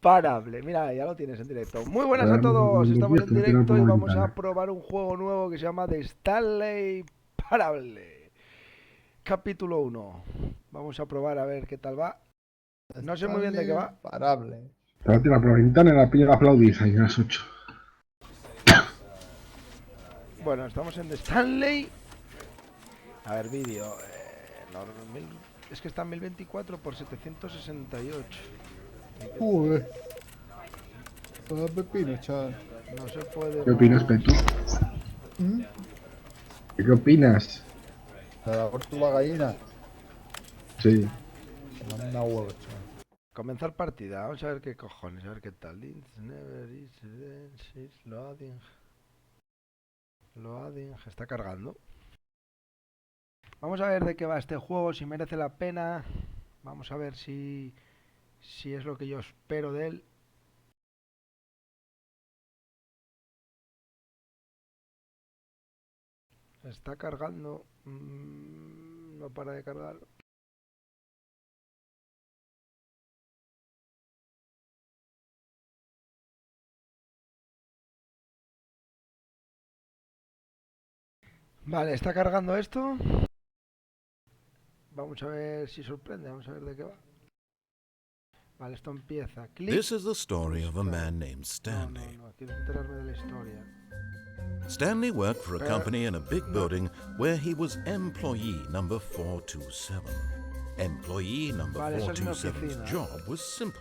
Pàrable, mira, ya lo tienes en directo. Muy buenas a todos, estamos en directo y vamos a probar un juego nuevo que se llama de Stanley Pàrable. Capítulo 1. Vamos a probar a ver qué tal va. No sé muy bien de qué Stanley va. Pàrable. Te la tira por la ventana y la pilla a aplaudir ahí a las 8. Bueno, estamos en The Stanley. A ver, vídeo. Es que está en 1024 por 768. Joder. Todo pepino, chaval. No se puede ¿Qué opinas, más. Petu? ¿Qué opinas? Se da por tu la gallina. Sí. Se manda huevo, chaval. Comenzar partida. Vamos a ver qué cojones, a ver qué tal. Loading. Loading. Está cargando. Vamos a ver de qué va este juego, si merece la pena. Vamos a ver si es lo que yo espero de él. Está cargando. No para de cargar. Vale, está cargando esto. Vamos a ver si sorprende. Vamos a ver de qué va. Vale, esto empieza. Clic. This is the story of a man named No, Stanley. quiero enterarme de la historia. Stanley worked for a company in a big building where he was employee number 427. Employee number Vale, esa es mi 427's oficina. job was simple.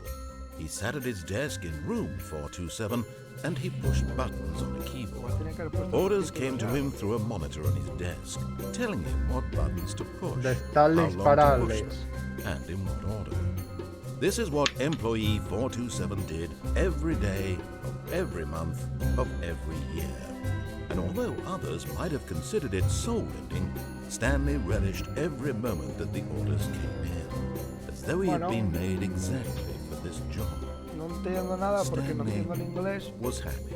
He sat at his desk in room 427 and he pushed buttons on a keyboard. Igual tenía que haber puesto Orders subtítulos came to ya. him through a monitor on his desk, telling him what buttons to push, De how Stanley long to push Pàrable. them, and in what order. This is what employee 427 did every day of every month of every year. And although others might have considered it soul-ending, Stanley relished every moment that the orders came in, as though he had been made exactly for this job. No entiendo nada porque no entiendo el inglés. Was happy.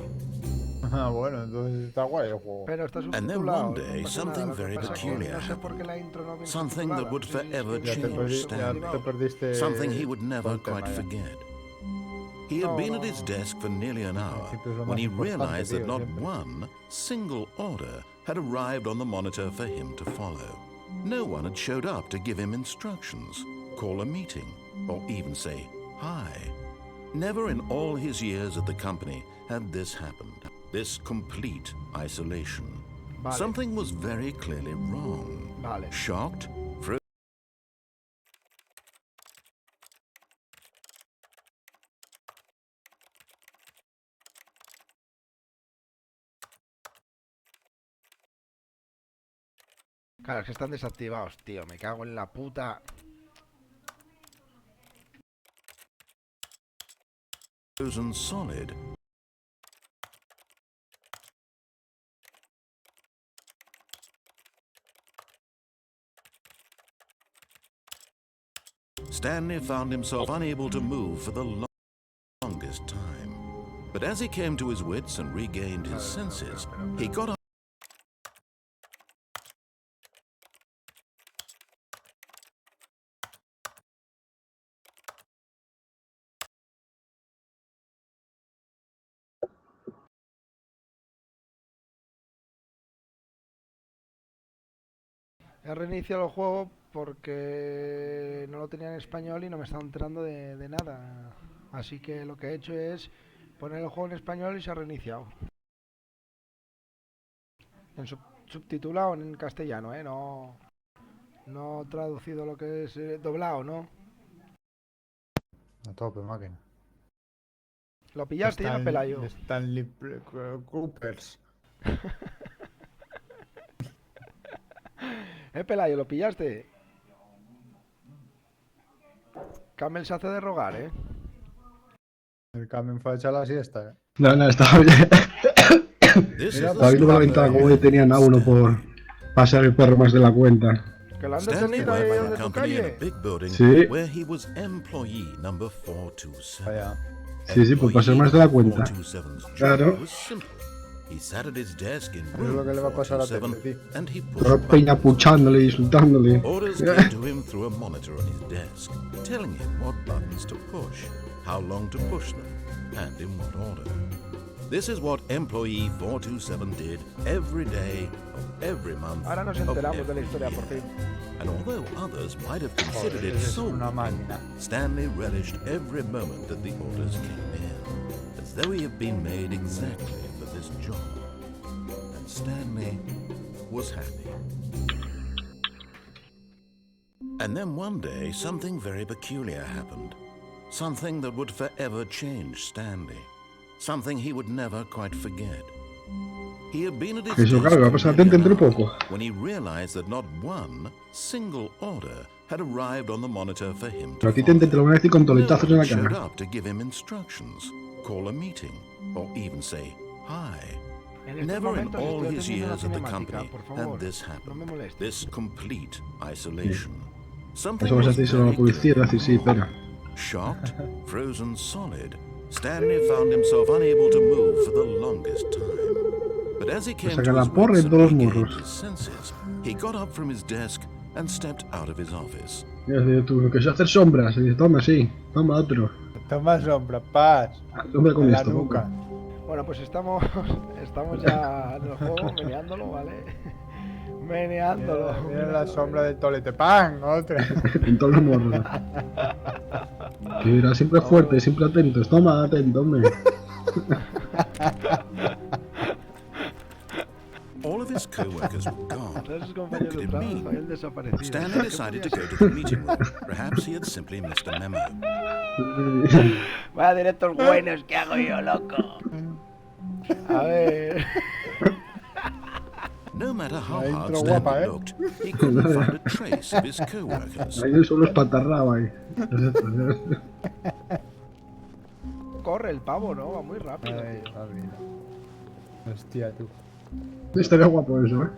Ah, bueno, entonces está guay el juego. Pero está And then subtitulado. one day, no pasa something nada, lo que very pasa es que peculiar no sé por qué la intro no viene Something that subtitulada. would forever Ya te, change ya Stanley. te perdiste. Something he would never todo el quite tema, ya. forget. He had been at his desk for nearly an hour when he realized that not one single order had arrived on the monitor for him to follow. No one had showed up to give him instructions, call a meeting, or even say hi. Never in all his years at the company had this happened, this complete isolation. Vale. Something was very clearly wrong. Vale. Shocked, Claro, es que están desactivados, tío. Me cago en la puta. frozen solid. Stanley found himself unable to move for the longest time. But as he came to his wits and regained his senses, he got up. He reiniciado el juego porque no lo tenía en español y no me estaba enterando de nada. Así que lo que he hecho es poner el juego en español y se ha reiniciado. En subtitulado en castellano, no traducido lo que es doblado, ¿no? A tope, máquina. Lo pillaste, ya me pela yo. Stanley Coopers. Pelayo, ¿lo pillaste? Camel se hace de rogar, El camión fue a echar la siesta, No, estaba bien. This Mira, is Estaba the viendo por la story ventana of como que tenían a uno por pasar el perro más de la cuenta. Que lo han Stanley detenido ahí worked for de a tu company in a calle. big building Sí. where he was employee number 427. Vaya. Sí, por pasar más de la cuenta. 427's job Claro. was simple. He sat at his desk in Eso es lo que le va a room pasar a 427 Tete, tío. and he Toda pushed peña buttons. puchándole, insultándole. Orders came to him through a monitor on his desk, telling him what buttons to push, how long to push them, and in what order. This is what employee 427 did every day of every month Ahora nos of enteramos de la every historia, por year. fin. And although others might have considered Joder, it es soul una breaking, máquina. Stanley relished every moment that the orders came in, as though he had been made exactly for this job. And Stanley was happy. And then one day, something very peculiar happened. Something that would forever change Stanley. Something he would never quite forget. He had been at his Eso, desk claro, va a for pasar nearly an dentro de hour poco. when he realized that not one single order had arrived on the monitor for him to Pero a ti te intenté follow. una vez y con No toletazos one en la had showed cara. up to give him instructions, call a meeting, or even say hi. En estos Never in momentos all estoy his atendiendo years la at the cinemática, company por favor. had this No me happened. molestes. This complete isolation. Something Eso vas a was decirse a la very policía y clearly decir, sí, wrong. espera. Shocked, frozen solid, Stanley found himself unable to move for the longest time. But as he came saca to la his porra wits en and todos los regained morros. his senses, he got up from his desk and stepped out of his office. Y así, tú, que sé hacer sombras. Y dice, toma, sí, toma otro. Toma sombra, paz. Sombra con En la esto, nuca. Bueno, pues estamos ya en el juego, meneándolo, ¿vale? Meneándolo. Mira la sombra del tolete. ¡Pam! Otra. en todos los morros. Que era siempre fuerte, siempre atentos. Toma, atento, hombre. All of his co-workers were gone. Todos sus What compañeros could de it trabajo mean? habían desaparecido. Stanley ¿Qué decided to podía go to ser? the meeting room. Perhaps he had simply missed a memo. Vaya directos buenos que hago yo, loco. A ver. No matter how La hard intro Stanley guapa, ¿eh? looked, he couldn't find a trace of his co-workers. Ahí solo espatarraba ahí. Corre el pavo, ¿no? Va muy rápido. Ay, tío. la vida. Hostia, tú. Estaría guapo eso,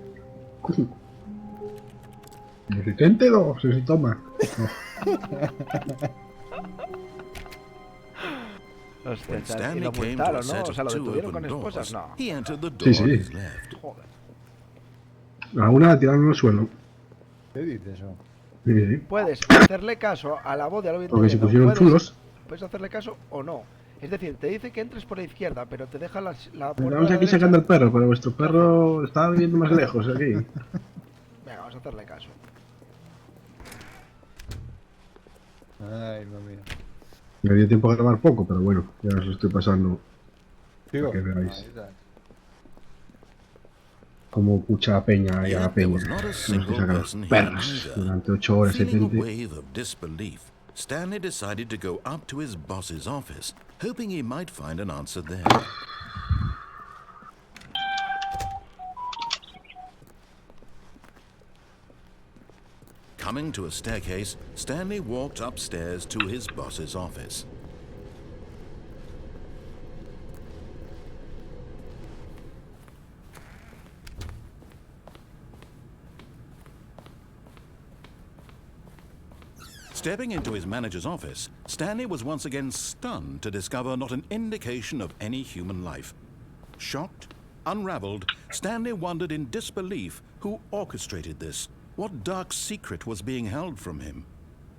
Resistente 2, se toma. Hostia, When chaval, y Stanley lo came to a multaron, ¿no? set O sea, of lo two detuvieron con open esposas, doors, no. he entered the door Sí, on sí. his left. Joder. A una la tiraron al suelo. ¿Qué dices eso? Sí, sí. Puedes hacerle caso a la voz, ya lo vi Porque se entendiendo. pusieron chulos. Puedes hacerle caso o no. Es decir, te dice que entres por la izquierda, pero te deja la puerta Estamos de la aquí derecha. sacando al perro, pero vuestro perro está viviendo más lejos aquí. Venga, vamos a hacerle caso. Ay, mami. Me dio tiempo a grabar poco, pero bueno, ya os lo estoy pasando Sigo. para que veáis Ahí está. cómo pucha a peña y a la Yet there peña. was not a Los que single sacan los person here perros either. durante 8 horas, Feeling a 70. wave of disbelief, Stanley decided to go up to his boss's office, hoping he might find an answer there. Coming to a staircase, Stanley walked upstairs to his boss's office. Stepping into his manager's office, Stanley was once again stunned to discover not an indication of any human life. Shocked, unraveled, Stanley wondered in disbelief who orchestrated this, what dark secret was being held from him.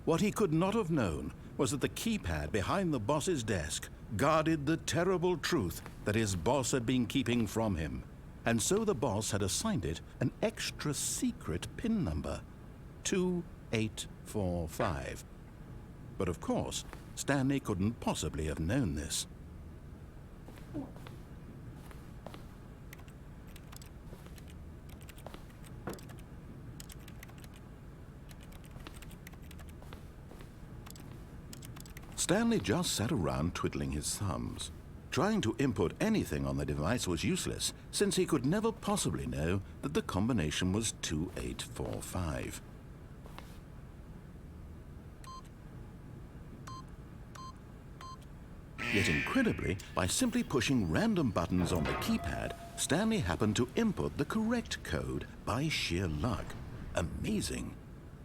What he could not have known was that the keypad behind the boss's desk guarded the terrible truth that his boss had been keeping from him. And so the boss had assigned it an extra secret PIN number, 2845. But of course, Stanley couldn't possibly have known this. Stanley just sat around twiddling his thumbs. Trying to input anything on the device was useless, since he could never possibly know that the combination was 2845. Yet incredibly, by simply pushing random buttons on the keypad, Stanley happened to input the correct code by sheer luck. Amazing.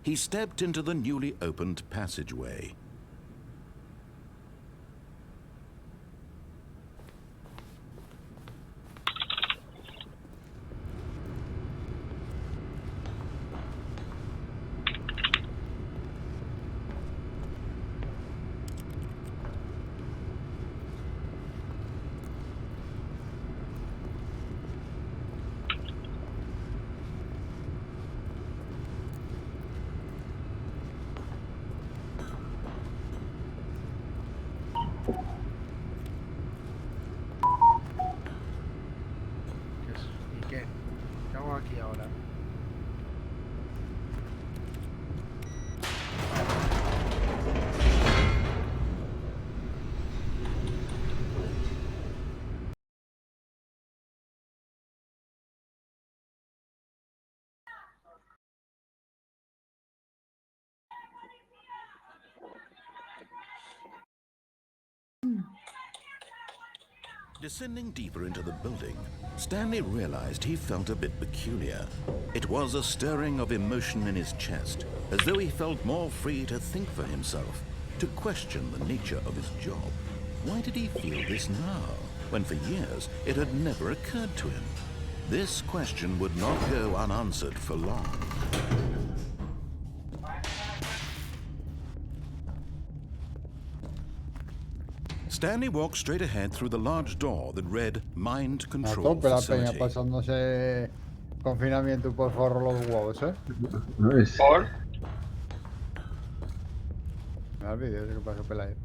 He stepped into the newly opened passageway. Descending deeper into the building, Stanley realized he felt a bit peculiar. It was a stirring of emotion in his chest, as though he felt more free to think for himself, to question the nature of his job. Why did he feel this now, when for years it had never occurred to him? This question would not go unanswered for long. Stanley walked straight ahead through the large door that read Mind A Control tope la peña Facility. pasándose confinamiento por forro los huevos, ¿eh? ¿No ves? ¿Por? Mira el vídeo ese que pasó Pelayo.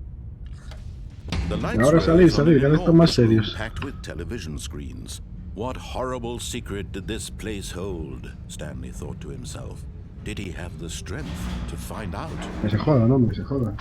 The lights Ahora rose salir, on an cada vez están enormous más room serios. packed with television screens. What horrible secret did this place hold? Stanley thought to himself. Did he have the strength to find out? Que se jodan, hombre, que se jodan.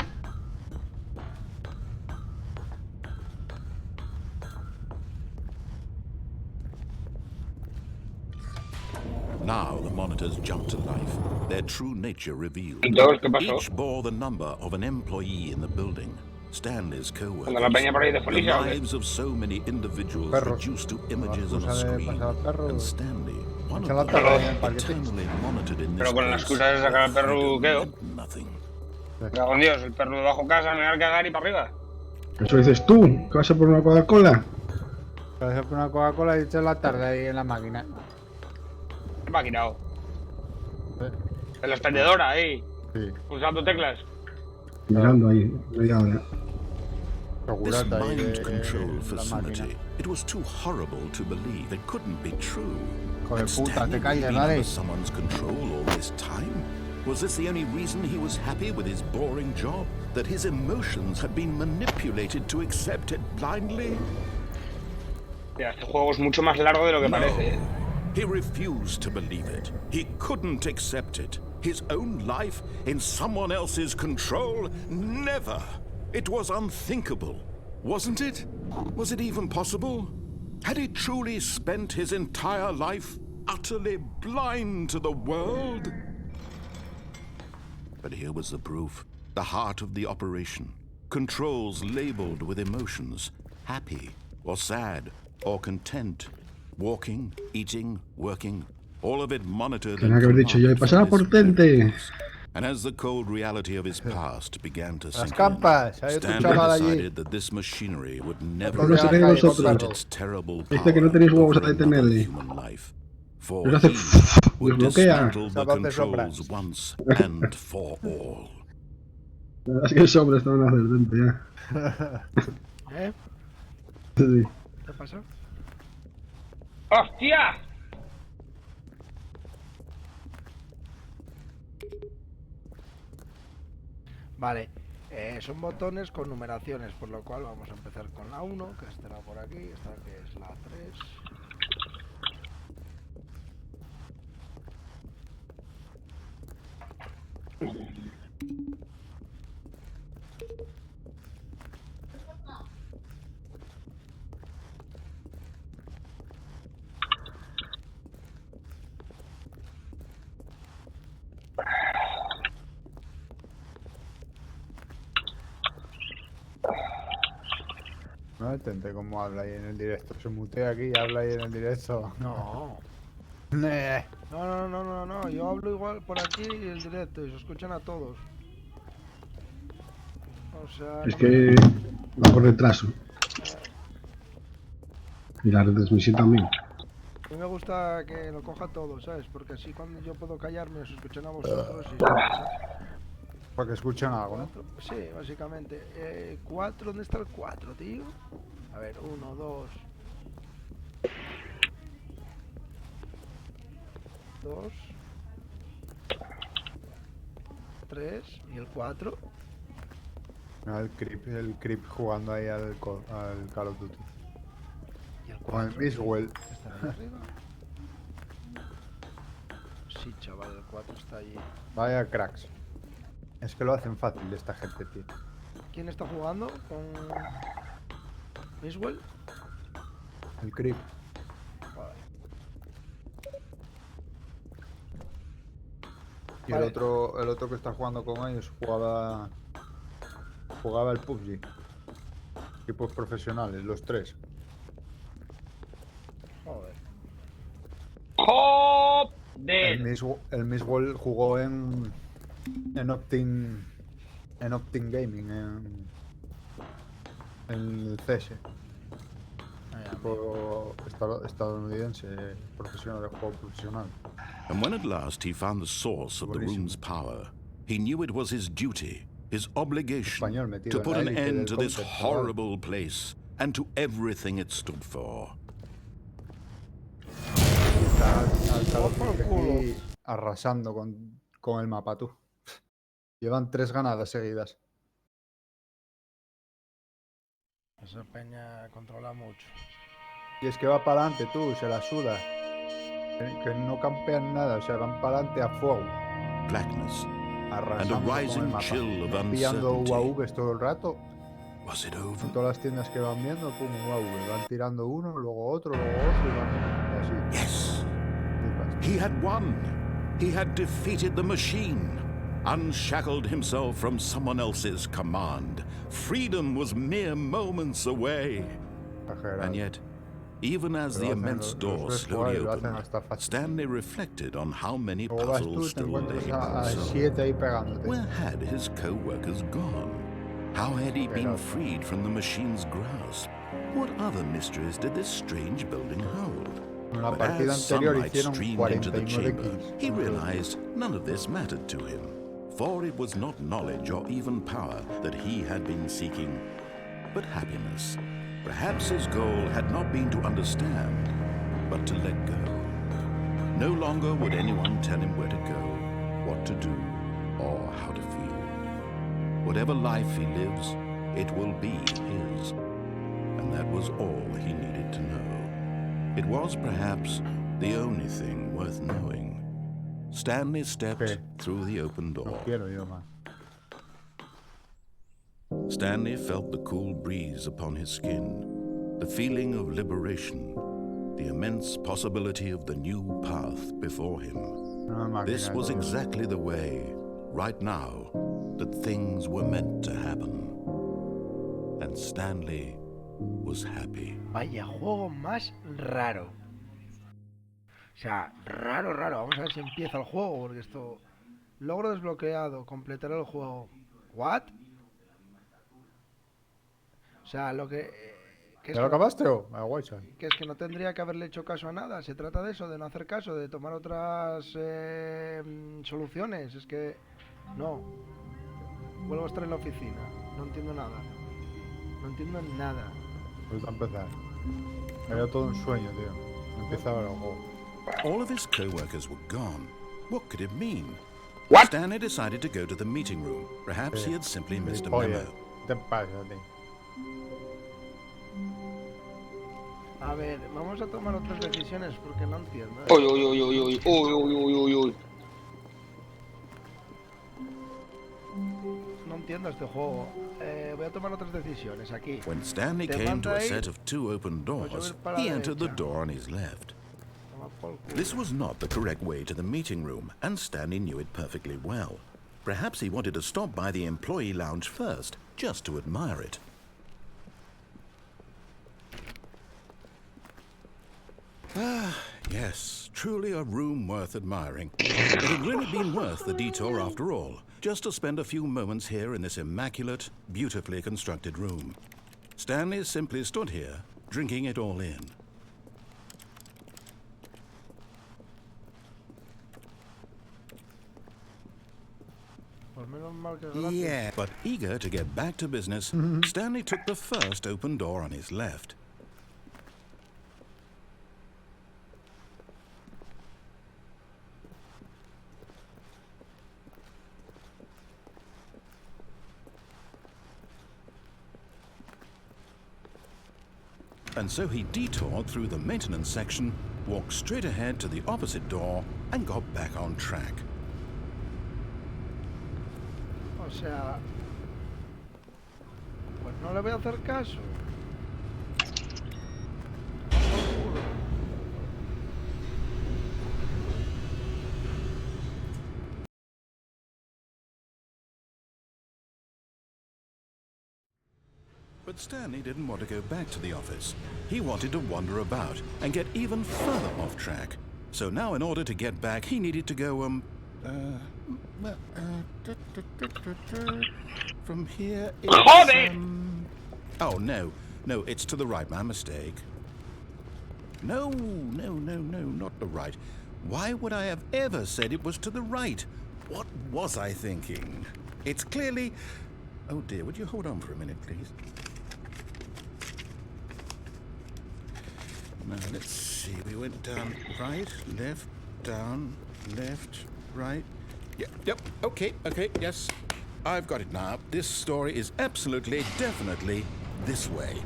Now the monitors jumped to life, their true nature revealed. Entonces, ¿qué pasó? Each bore the number of an employee in the building. Stanley's co-workers, Cuando la peña por ahí de the feliz, ¿o qué? lives of so many individuals Perros. reduced to images Con on la a excusa de screen, pasar al perro, and Stanley, one echan la of perra them, ahí en el parquetín. eternally monitored in this Pero con la place, excusa de sacar al perro, freedom ¿qué? meant nothing. Cago en Dios, el perro debajo casa, me va a cagar y para arriba. Eso dices tú, que vas a por una Coca-Cola. Vas a poner una Coca-Cola y echas la tarde ahí en la máquina. Me ha quitado. ¿Eh? En la extendedora, ahí, Sí, pulsando teclas. Mirando ahí, media hora. This segurata ahí mind de control la máquina. facility, it was too horrible to believe. It couldn't be true. Hijo de Had puta, Stanley te calles, been ¿vale? under someone's control all this time? Was this the only reason he was happy with his boring job? That his emotions had been manipulated to accept it blindly? Mira, este juego es mucho más largo de lo que No. parece. He refused to believe it. He couldn't accept it. His own life in someone else's control? Never! It was unthinkable. Wasn't it? Was it even possible? Had he truly spent his entire life utterly blind to the world? But here was the proof. The heart of the operation. Controls labeled with emotions. Happy, or sad, or content. Walking, eating, working. All of it monitored Tenía que haber dicho yo, y pasará por Tente. And as the cold reality of his past began to Las sink in, campas, hay otro Stanley chaval allí. decided that this machinery would never Pero se queréis vosotros. exert its terrible Dice que no power tenéis huevos a over another detenerle. human life. For Pero hace he y would os bloquea. dismantle the Sábate sobra. controls once and for all. La verdad es que sobra estaban a hacer Tente ya. ¿Eh? Sí. ¿Qué pasa? ¡Hostia! Vale, son botones con numeraciones, por lo cual vamos a empezar con la 1, que estará por aquí, esta que es la 3. No entendé cómo habla ahí en el directo. Se mutea aquí y habla ahí en el directo. No. Neh. No, yo hablo igual por aquí y el directo, y se escuchan a todos. O sea, Es no que va por retraso. Y la retransmisión también. a mí me gusta que lo coja todo, ¿sabes? Porque así cuando yo puedo callarme os escuchan a vosotros y ¿sabes? Para que escuchen algo, ¿no? Sí, básicamente. 4, ¿dónde está el 4, tío? A ver, 1, 2. 2. 3 y el 4. Mira el creep jugando ahí al Call of Duty. Y el Con el 4. Miswell. ¿Está ahí arriba? Sí, chaval, el 4 está allí. Vaya cracks. Es que lo hacen fácil esta gente, tío. ¿Quién está jugando? ¿Con Miswell? El creep. Vale. Y Vale. el otro que está jugando con ellos jugaba el PUBG. Equipos profesionales, los tres. ¡Joder! El Miswell jugó en Optim Gaming, en el CS. Juego estadounidense, profesional, de juego profesional. And when at last he found the source of the room's power, he knew it was his duty, his obligation, to put an end to this horrible place and to everything it stood for. Está aquí arrasando con el mapa, tú. Llevan 3 ganadas seguidas. Esa peña controla mucho. Y es que va para adelante, tú, se la suda. Que no campean nada, o sea, van para adelante a fuego. Blackness Arrasando and a rising con el mapa. chill of Pillando uncertainty. UAVs todo el rato. Was it over? En todas las tiendas que van viendo, pum, UAV. Van tirando uno, luego otro, y van así. Yes, he had won. He had defeated the machine, unshackled himself from someone else's command. Freedom was mere moments away. And yet, even as the immense door slowly opened, Stanley reflected on how many puzzles still lay unsolved. Where had his co-workers gone? How had he been freed from the machine's grasp? What other mysteries did this strange building hold? But as sunlight streamed into the chamber, he realized none of this mattered to him, for it was not knowledge or even power that he had been seeking, but happiness. Perhaps his goal had not been to understand, but to let go. No longer would anyone tell him where to go, what to do, or how to feel. Whatever life he lives, it will be his. And that was all he needed to know. It was perhaps the only thing worth knowing. Stanley stepped through the open door. Stanley felt the cool breeze upon his skin, the feeling of liberation, the immense possibility of the new path before him. This was exactly the way, right now, that things were meant to happen. And Stanley was happy. Vaya juego más raro. O sea, raro. Vamos a ver si empieza el juego, porque esto... Logro desbloqueado, completar el juego. ¿What? O sea, lo que... ¿Ya lo acabaste o? Que es que no tendría que haberle hecho caso a nada. Se trata de eso, de no hacer caso, de tomar otras soluciones. Es que... No. Vuelvo a estar en la oficina. No entiendo nada. No entiendo nada. Pues a empezar. Era todo un sueño, tío. Empieza ahora el juego. All of his co-workers were gone. What could it mean? What? Stanley decided to go to the meeting room. Perhaps he had simply missed a memo. Te pasa, tío. A ver, vamos a tomar otras decisiones porque no entiendo. Uy. No entiendo este juego. Voy a tomar otras decisiones aquí. When Stanley came to a set of 2 open doors, he entered the door on his left. This was not the correct way to the meeting room, and Stanley knew it perfectly well. Perhaps he wanted to stop by the employee lounge first, just to admire it. Ah, yes, truly a room worth admiring. It had really been worth the detour after all, just to spend a few moments here in this immaculate, beautifully constructed room. Stanley simply stood here, drinking it all in. Yeah, but eager to get back to business, Stanley took the first open door on his left. And so he detoured through the maintenance section, walked straight ahead to the opposite door, and got back on track. O sea... Pues no le voy a hacer caso. But Stanley didn't want to go back to the office. He wanted to wander about and get even further off track. So now in order to get back, he needed to go, from here it's, oh, no, it's to the right, my mistake. No, not the right. Why would I have ever said it was to the right? What was I thinking? It's clearly... Oh dear, would you hold on for a minute, please? Now, let's see. We went down, right, left, down, left, right. Yep, okay, yes. I've got it now. This story is absolutely, definitely this way.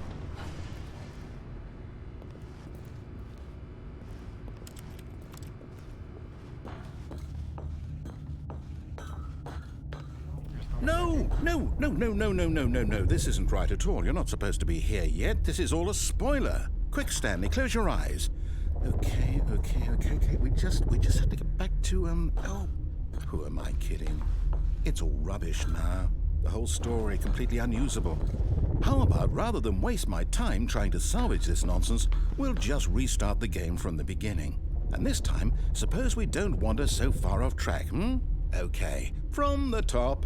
No. This isn't right at all. You're not supposed to be here yet. This is all a spoiler. Quick, Stanley, close your eyes. Okay. We just have to get back to, oh, who am I kidding? It's all rubbish now. The whole story completely unusable. How about, rather than waste my time trying to salvage this nonsense, we'll just restart the game from the beginning. And this time, suppose we don't wander so far off track, Okay, from the top.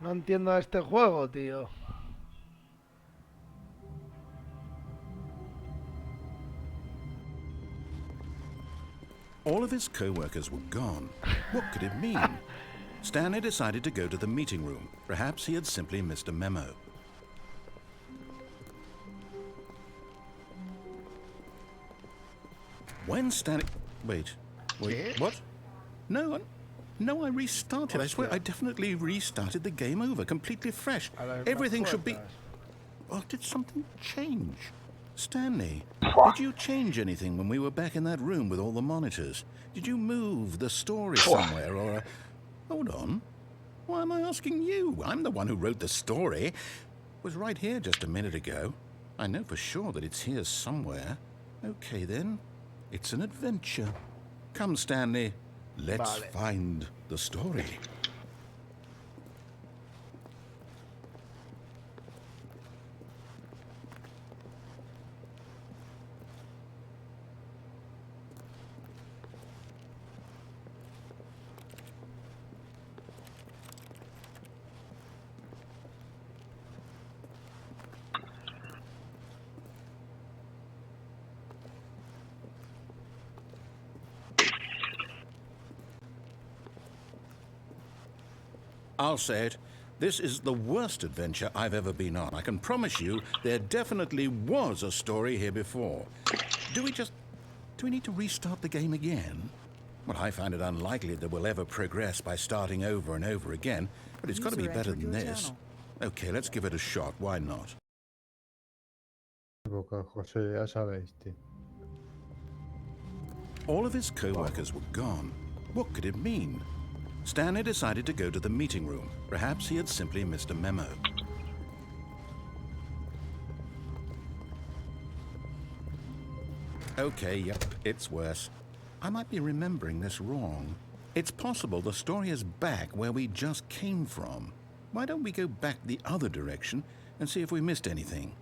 No entiendo este juego, tío. All of his co-workers were gone. What could it mean? Stanley decided to go to the meeting room. Perhaps he had simply missed a memo. When Stanley... Wait, what? No, I restarted. I swear, I definitely restarted the game over, completely fresh. Everything should be... Well, did something change? Stanley, did you change anything when we were back in that room with all the monitors? Did you move the story somewhere, or... Hold on. Why am I asking you? I'm the one who wrote the story. It was right here just a minute ago. I know for sure that it's here somewhere. Okay, then. It's an adventure. Come, Stanley. Let's find the story. I'll say it. This is the worst adventure I've ever been on. I can promise you there definitely was a story here before. Do we need to restart the game again? Well, I find it unlikely that we'll ever progress by starting over and over again, but it's got to be better than this. Okay, let's give it a shot. Why not? All of his co-workers were gone. What could it mean? Stanley decided to go to the meeting room. Perhaps he had simply missed a memo. Okay, yep, it's worse. I might be remembering this wrong. It's possible the story is back where we just came from. Why don't we go back the other direction and see if we missed anything?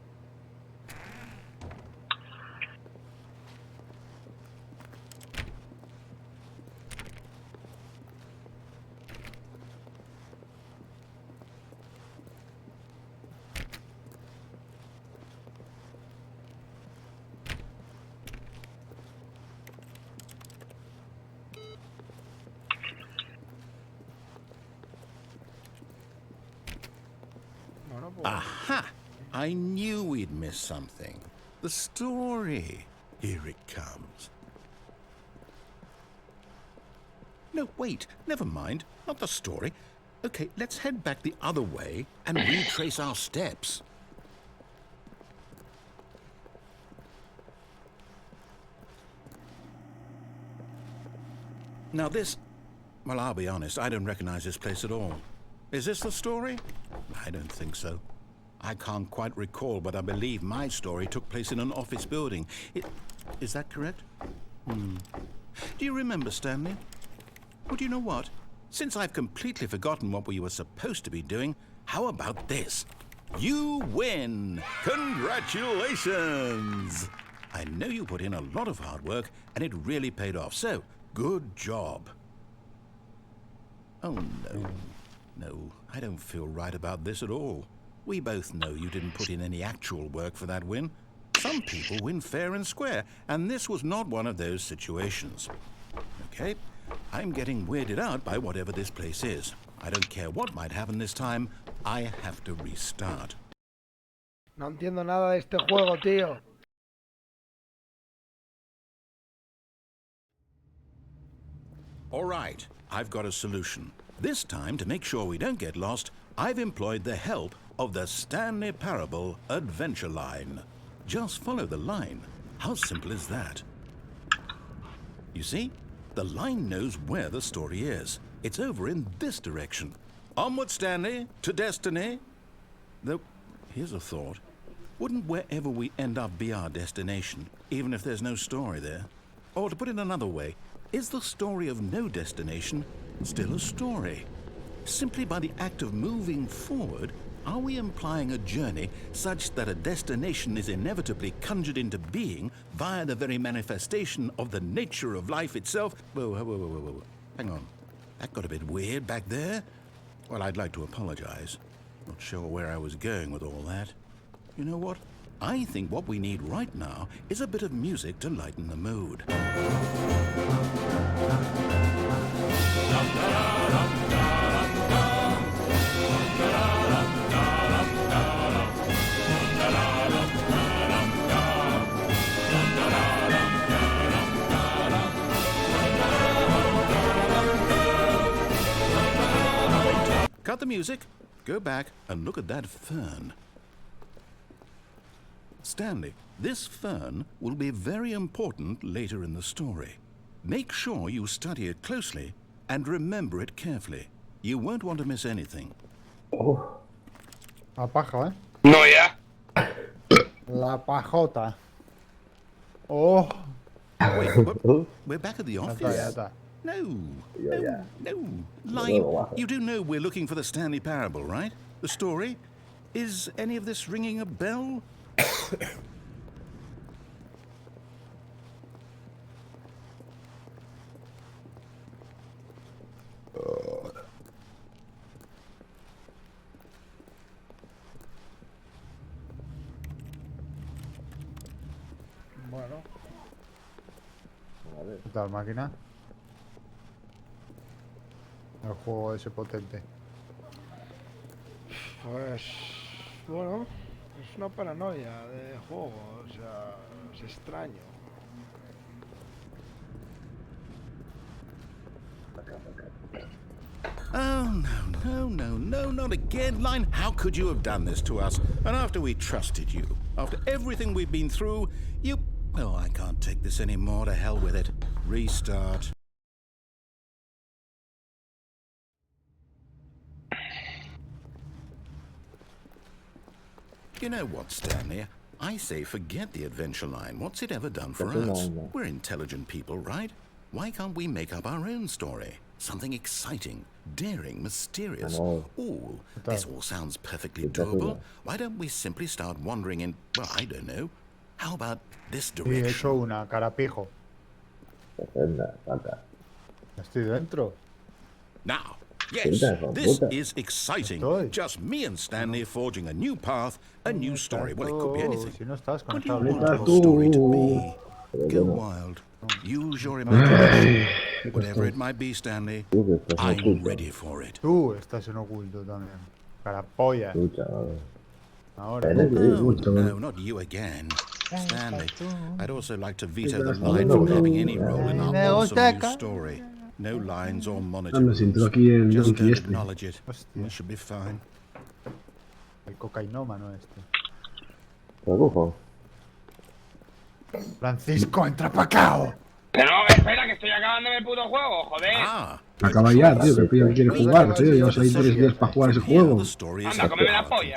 Aha! I knew we'd miss something. The story. Here it comes. No, wait. Never mind. Not the story. Okay, let's head back the other way and retrace our steps. Now this... Well, I'll be honest. I don't recognize this place at all. Is this the story? I don't think so. I can't quite recall, but I believe my story took place in an office building. Is that correct? Do you remember, Stanley? Well, do you know what? Since I've completely forgotten what we were supposed to be doing, how about this? You win! Congratulations! I know you put in a lot of hard work, and it really paid off. So, good job. Oh, no. No, I don't feel right about this at all. We both know you didn't put in any actual work for that win. Some people win fair and square, and this was not one of those situations. Okay? I'm getting weirded out by whatever this place is. I don't care what might happen this time. I have to restart. No entiendo nada de este juego, tío. All right, I've got a solution. This time, to make sure we don't get lost, I've employed the help of the Stanley Pàrable adventure line. Just follow the line. How simple is that? You see? The line knows where the story is. It's over in this direction. Onward, Stanley, to destiny. Though, here's a thought. Wouldn't wherever we end up be our destination, even if there's no story there? Or to put it another way, is the story of no destination still a story? Simply by the act of moving forward, are we implying a journey such that a destination is inevitably conjured into being via the very manifestation of the nature of life itself? Whoa. Hang on. That got a bit weird back there. Well, I'd like to apologize. Not sure where I was going with all that. You know what? I think what we need right now is a bit of music to lighten the mood. Cut the music, go back and look at that fern. Stanley, this fern will be very important later in the story. Make sure you study it closely and remember it carefully. You won't want to miss anything. Oh. La paja, No, ya. La pajota. Oh. Wait, we're back at the office? Ya está. No. Line, you do know we're looking for the Stanley Pàrable, right? The story? Is any of this ringing a bell? Bueno. ¿Qué tal, máquina? El juego ese potente. Pues bueno, es una paranoia de juego, o sea, es extraño. Oh, no, not again, Line. How could you have done this to us? And after we trusted you, after everything we've been through, you... Oh, I can't take this anymore. To hell with it. Restart. You know what, Stanley? I say forget the adventure line. What's it ever done for us? We're intelligent people, right? Why can't we make up our own story? Something exciting, daring, mysterious. Ooh, this all sounds perfectly doable. Why don't we simply start wandering in, well, I don't know. How about this Sí, he direction? hecho una, carapijo. Estoy dentro. Now, yes, this is exciting. Just me and Stanley forging a new path, a new story. Well, it could be anything. Si no estás What do you conectado. want your story to be? Go wild. Use your imagination. Whatever it might be, Stanley, I'm ready for it. Tú estás en oculto también. Carapolla. Ahora. No, not you again. Stanley, I'd also like to veto the line from having any role in our awesome new story. No lines or Me monitors. siento aquí en Just Donkey don't este. acknowledge it. Hostia. We should be fine. El cocainómano este. Produjo. Francisco, entra pa' acá. Que no, espera, que estoy acabándome el puto juego, joder. Ah, Acaba ya, tío, que pillo que quiere jugar, tío. Llevas ahí 3 días para jugar ese juego. Anda, cómeme la polla.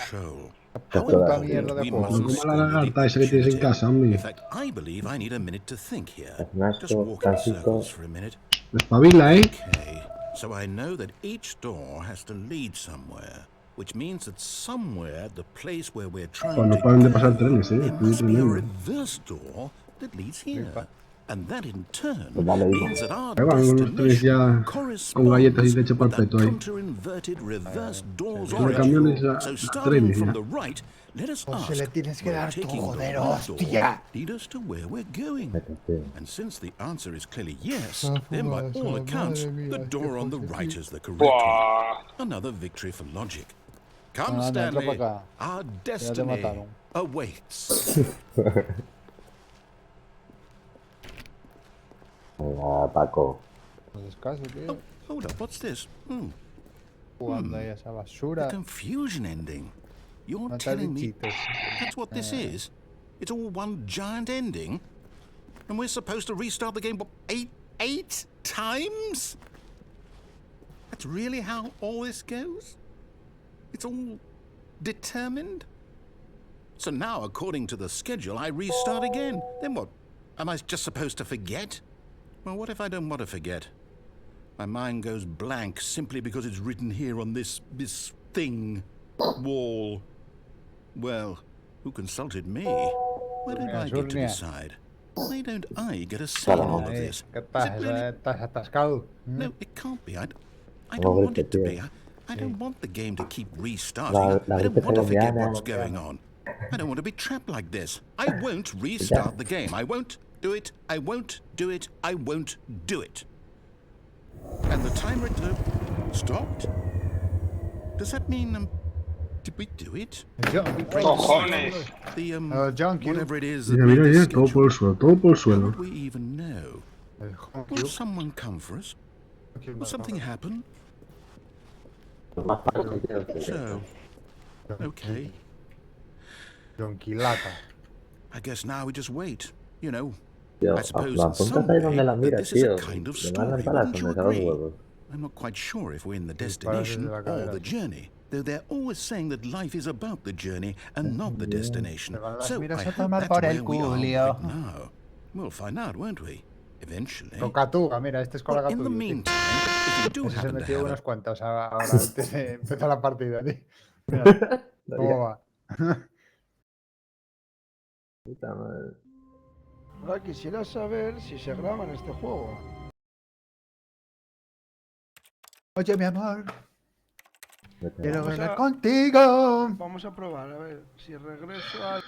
Puta mierda de juego. No como la lagarta esa que tienes en casa, hombre. In fact, I believe I need a minute to think here. Ignacio, Just walk in Francisco. circles for a minute. Espabila, Okay, so I know that each door has to lead somewhere, which means that somewhere at the place where we're trying Cuando to paren de go, pasar trenes, there Muy must be a tremendo. reverse door that leads here. And that in turn Pues dale, hijo. means that our Ahí van unos tres destination ya con galletas y corresponds leche with that perpetua ahí. counter-inverted reverse doors Son de camiones origin. a So starting trenes from ya. the right, let us Pues se ask, le tienes que will dar tú, taking the joder, right door hostia. lead us to where we're going? Vete, tío. And since the answer is clearly yes, Ah, then by pues, all madre accounts, mía, the este door on the José, right tío. is the correct one. Buah. Another victory for logic. Come, Anda, entra Stanley. para acá. Our Ya te destiny mataron. awaits. Venga, Paco. No descanso, tío. Oh, hold up, what's this? Jugando ahí a esa The basura. confusion ending. You're Matar telling me bichitos. that's what this is? It's all one giant ending? And we're supposed to restart the game, what, eight times? That's really how all this goes? It's all determined? So now, according to the schedule, I restart again. Then what? Am I just supposed to forget? Well, what if I don't want to forget? My mind goes blank simply because it's written here on this thing, wall. Well, who consulted me? Why don't I get to Surnia. decide? Why don't I get a say in all of Ahí, this? ¿qué Is it pasa? really? ¿Estás atascado? No, it can't be. I No don't want grites, it to be. tío. I don't want the game to keep restarting. La I don't gripe want to forget colombiana. what's going on. I don't want to be trapped like this. I won't restart the game. I won't do it. I won't do it. I won't do it. And the timer stopped? Does that mean, did we do it? Cojones. The, Junk you. whatever it is Mira, that mira, made mira, the todo por el schedule. suelo, todo por el How suelo. would we even know? El junk Will you. someone come for us? Will something happen? Más fácil, tío, que So, okay. Jonquilata. I guess now we just wait. You know, Tío, I suppose lo in apuntas some ahí way donde la that miras, this is a tío. kind of Le mandan story. balas Wouldn't you donde a los agree? huevos. I'm not quite sure if we're in the Disparas destination desde la or cadera, the tío. journey, though they're always saying that life is about the journey and not the destination. Te van las So miras I a hope tomar that's por where el we are culio. right now. We'll find out, won't we? Eventually. Con Catuga, mira, este es con Well, la in the Catuga. meantime, if you do Ese se happen to metió have unas a... cuantas ahora antes de empezar la partida, tío. Mira, ¿cómo va? Puta madre. Ahora quisiera saber si se graba en este juego. Oye, mi amor, Vete. quiero Vamos bailar a- contigo. Vamos a probar, a ver si regreso al...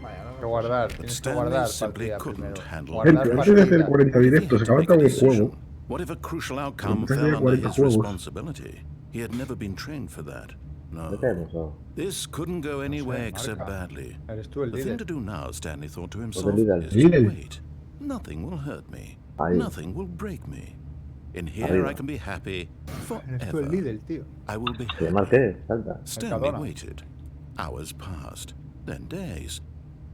Vaya, no Hay me que guardar, But tienes que Stanley guardar simply partida couldn't primero. handle Guardar Gente, antes de hacer partida. 40 What if he directos, had se to acaba make a todo el juego. decision? What if a crucial outcome Empezar fell ya under 40 his juegos. responsibility? He had never been trained for that. No. Vete, muso. This couldn't go anywhere except marca. badly. Eres tú el The thing to líder. do now, Stanley thought to Pues el himself, líder. is to Líder. wait. Nothing will hurt me. Ahí. Nothing will break me. In here Arriba. I can be happy Eres tú el forever. líder, tío. I will be Que happy. marqué, salta. Stanley Mercadona. waited. Hours passed, then days.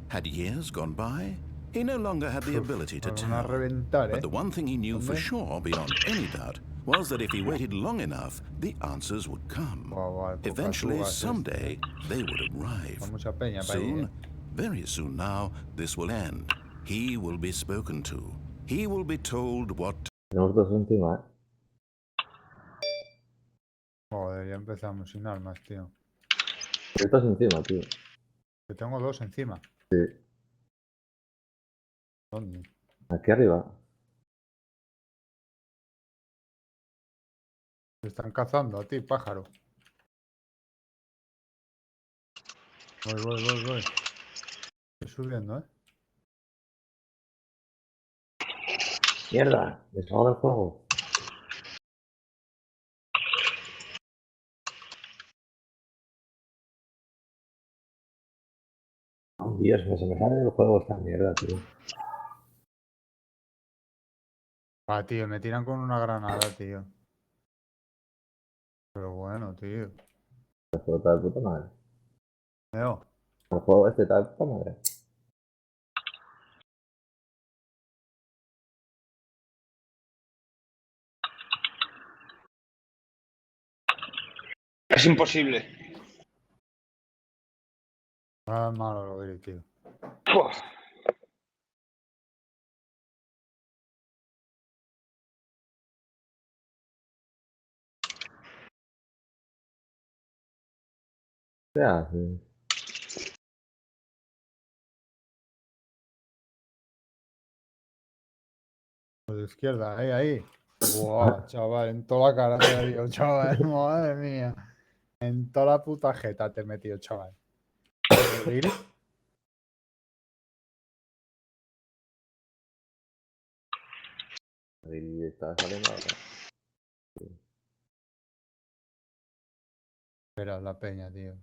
Had years gone by? He no longer had the ability to Nos van a tell. reventar, But the one thing he knew for ¿Dónde? sure, beyond any doubt, was that if he waited long enough, the answers would come. Buah, buah, el Eventually, Cocatugas someday, they would Va arrive. mucha peña para ahí, Soon, ¿eh? very soon now, this will end. He will be spoken to. He will be told what Tenemos dos encima, Joder, ya empezamos sin armas, tío. Estos encima, tío. Que tengo dos encima. Sí. ¿Dónde? Aquí arriba. Te están cazando a ti, pájaro. Voy. Estoy subiendo, ¿eh? Mierda, me salgo del juego. Oh, Dios, se me sale del juego esta mierda, tío. Ah, tío, me tiran con una granada, tío. Pero bueno, tío. El juego está de puta madre. Veo. El juego este está de puta madre. Es imposible. Ah, malo lo diré, tío. Buah. ¿Qué haces? de izquierda, ahí. Buah, chaval, en toda la cara te he metido, chaval. Madre mía. En toda la puta jeta te he metido, chaval. ¿Really? Y está saliendo ahora. Espera, la peña, tío.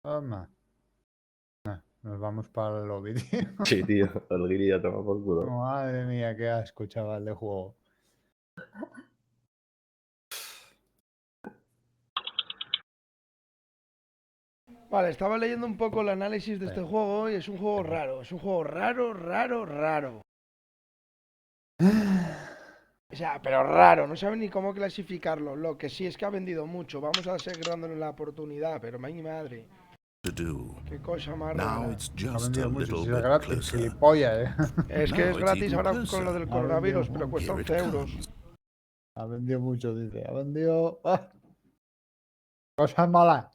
Toma. Nos vamos para el lobby, tío. Sí, tío, el guiri ya toma por culo. Madre mía, qué asco, chaval, de juego. Vale, estaba leyendo un poco el análisis de este juego y es un juego raro. Es un juego raro. O sea, pero raro, no saben ni cómo clasificarlo. Lo que sí es que ha vendido mucho. Vamos a seguir dándole la oportunidad, pero mi madre. To do. Qué cosa más Now rara. it's Ha just a vendido mucho, little si es bit gratis, closer. gilipollas, Es que No, es it's gratis even ahora closer. con lo del Ha coronavirus, vendido pero cuesta Here it 11 euros. comes. Ha vendido mucho, dice. Ha vendido. ¡Ah! Cosas malas.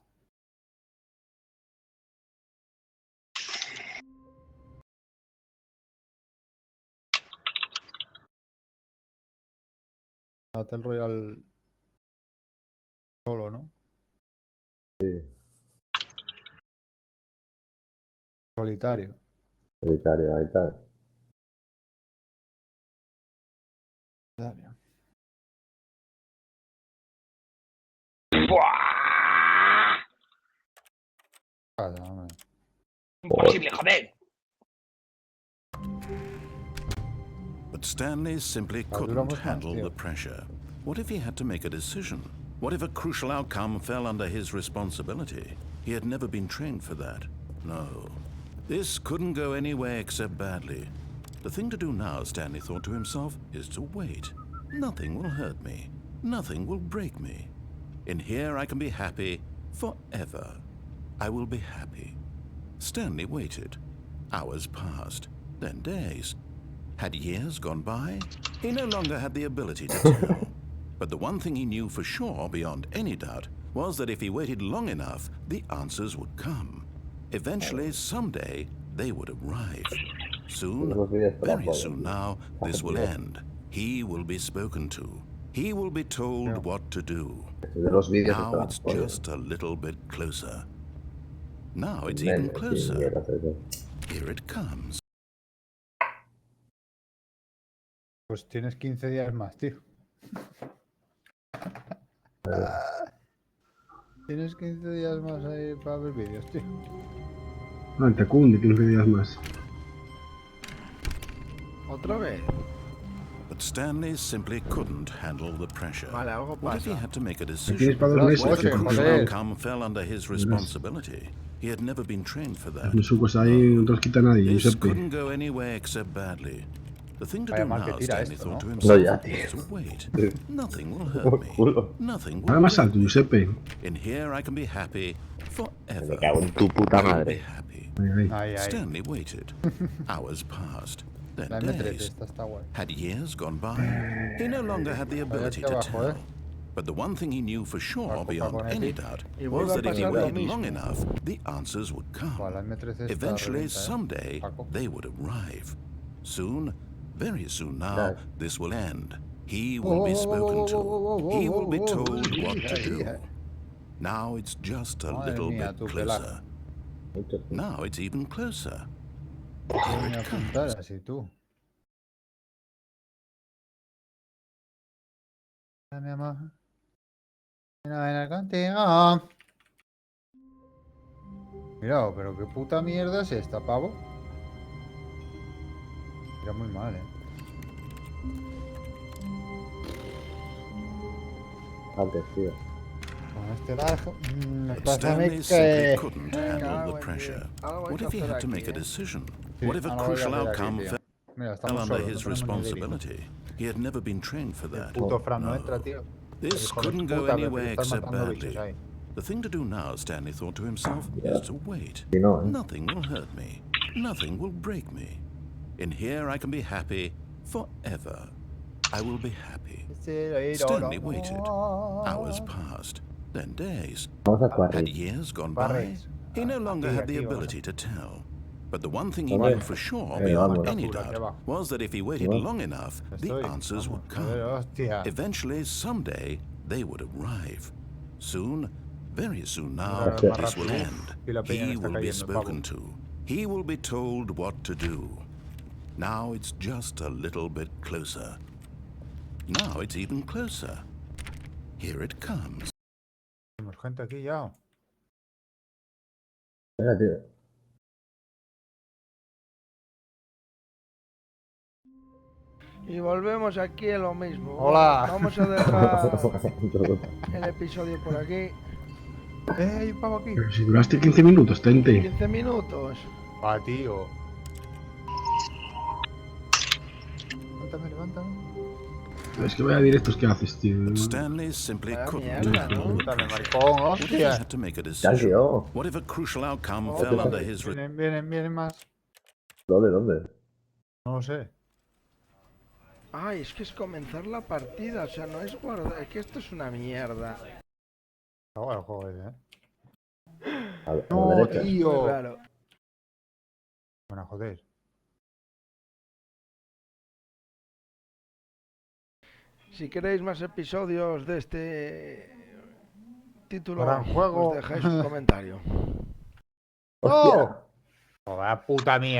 Battle Royale solo, ¿no? Sí, Solitario. solitario, ahí está. Solitario. ¡Buah! Pasa, hombre. Imposible, joder. But Stanley simply Duramos couldn't más, handle tío. the pressure. What if he had to make a decision? What if a crucial outcome fell under his responsibility? He had never been trained for that. No. This couldn't go anywhere except badly. The thing to do now, Stanley thought to himself, is to wait. Nothing will hurt me. Nothing will break me. In here I can be happy forever. I will be happy. Stanley waited. Hours passed, then days. Had years gone by? He no longer had the ability to tell. But the one thing he knew for sure, beyond any doubt, was that if he waited long enough, the answers would come. Eventually, someday, they would arrive. Soon, very soon now, this will end. He will be spoken to. He will be told what to do. De los vídeos Now está it's la polla. just a little bit closer. Now it's Memes, even sí, closer. mierda, eso. Here it comes. Pues tienes 15 días más, tío. Tienes 15 días más ahí para ver vídeos, tío. No, te cunde 15 días más. ¿Otra vez? But Stanley simply couldn't handle the pressure. Vale, algo What if he pasa. had to make a Tienes decision? para 2 meses. Oye, tío, porque joder. Outcome fell under his responsibility. He had never been trained for that. Los sucos ahí no te los quita nadie, This Giuseppe. couldn't go anywhere except badly. The thing to Vaya do mal que now, tira Stanley esto, thought to ¿no? himself, No, ya, tío. is to wait. Nothing will hurt Por me. culo. Nothing Ahora will más break alto, me. Giuseppe. In here I can be happy forever. Me cago en tu puta I will be madre. happy. Ahí. Ahí, ahí. Stanley waited. Hours passed. Then La M3, days. esta está guay. Had years gone by? He no longer had the ability to abajo, tell. But the one thing he knew for sure, Paco, beyond Paco, any Neti. doubt, Y was vuelve a that if he pasar lo waited long mismo. enough, the answers would come. Buah, la M13 está Eventually, revienta, someday, Paco. they would arrive. Soon, very soon now, Dad. this will end. He will be spoken to. He will be told what to do. Now it's just a Madre little mía, bit tu closer. Mucho. Now it's even closer. Voy Here a it apuntar comes. así, tú. Mi amor. Quiero bailar contigo. Mira, pero qué puta mierda es esta, pavo. Era muy mal, Antes, tío. Con este largo. But Pásame Stanley simply que. couldn't handle Cago the en pressure. diez. Algo hay What que if he hacer had to aquí, make a eh. decision? Sí, What if a algo voy a crucial hacer aquí, outcome tío. fell Mira, estamos under solos. his No tenemos ni living. responsibility? He had never been trained for El that. puto Fran no No. entra, tío. This Hijo de couldn't puta, go pero anywhere estás except matando bichos badly. ahí. The thing to do now, Stanley thought to himself, is to wait. Si no, Nothing will hurt me. Nothing will break me. In here I can be happy forever. I will be happy. Stanley waited. Hours passed, then days. Vamos a Had Quarry. years gone by? Barres. He no longer Aquí, had the aquí, vamos a- ability to tell. But the one thing he Hombre. knew for sure, Vamos. beyond any Apura, que doubt, va. was that if he waited Bueno. long enough, the Estoy. answers would A ver, come. hostia. Eventually, someday, they would arrive. Soon, very soon now, Ahora más this will rápido. end. Y la peña He le está will be cayendo el pavo. spoken to. He will be told what to do. Now it's just a little bit closer. Now it's even closer. Here it comes. Tenemos gente aquí ya. Venga, tío. Y volvemos aquí a lo mismo. Hola. Vamos a dejar el episodio por aquí. Hay un pavo aquí. Pero si duraste 15 minutos, Tente. 15 minutos. Va, tío. Levántame, levántame. Es que vaya directos que haces, tío. Stanley simply Vaya couldn't mierda, do it. ¿no? Levántame, maricón, What if he hostia. had to make a Ya, decision? tío. What if a crucial outcome Oh, fell qué under pasa. his... Vienen más. ¿Dónde? No lo sé. Ay, es que es comenzar la partida, o sea, no es guardar, es que esto es una mierda. Está guay el juego ese, A la No, derecha. Muy tío. raro. Bueno, joder. Si queréis más episodios de este título, Gran juego. os dejáis un comentario. ¡Hostia! Joder, puta mierda.